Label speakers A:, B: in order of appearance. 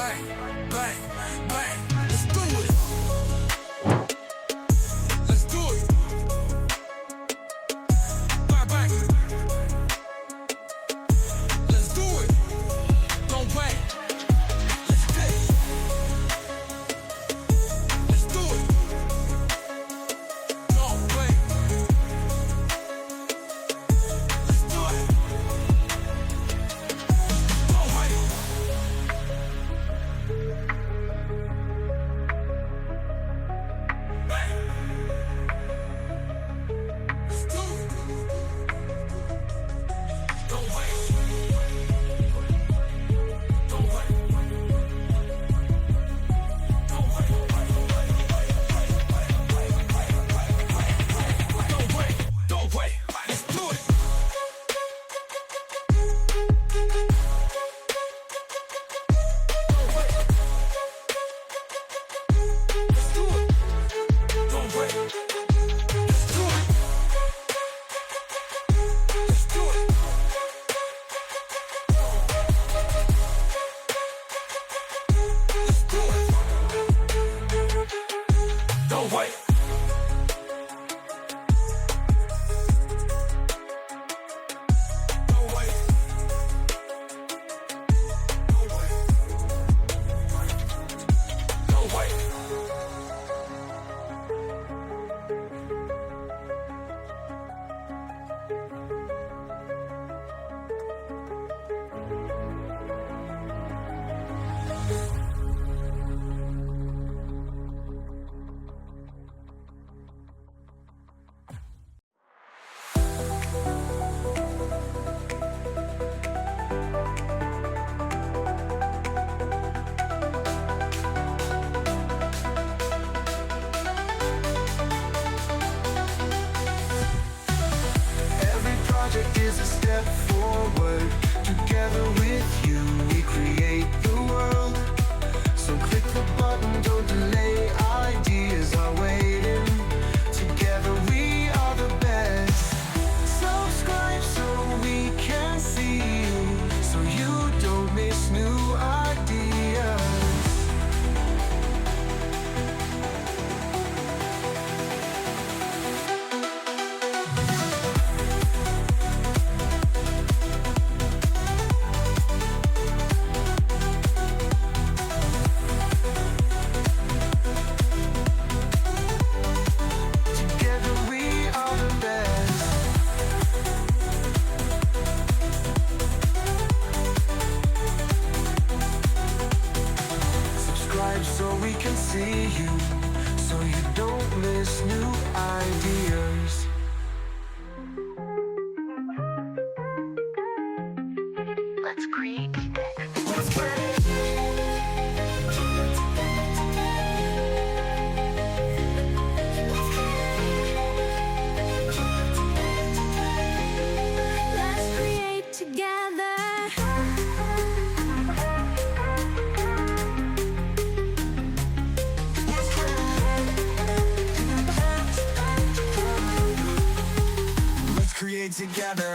A: bang, bang, bang. Let's do it. Let's do it. Bang, bang. Let's do it. Don't wait. Let's take it. Let's do it. Don't wait. Let's do it. Don't wait. Bang. Let's do it. Don't wait. Don't wait. Don't wait. Don't wait. Don't wait. Let's do it. Let's do it. Don't wait. Let's do it. Let's do it. Let's do it. Don't wait. Don't wait. Don't wait. Don't wait.
B: Every project is a step forward. Together with you, we create the world. So click the button, don't delay. Ideas are waiting. Together we are the best. Subscribe so we can see you, so you don't miss new ideas. Together we are the best. Subscribe so we can see you, so you don't miss new ideas.
C: Let's create. Let's create together.
B: Let's create together.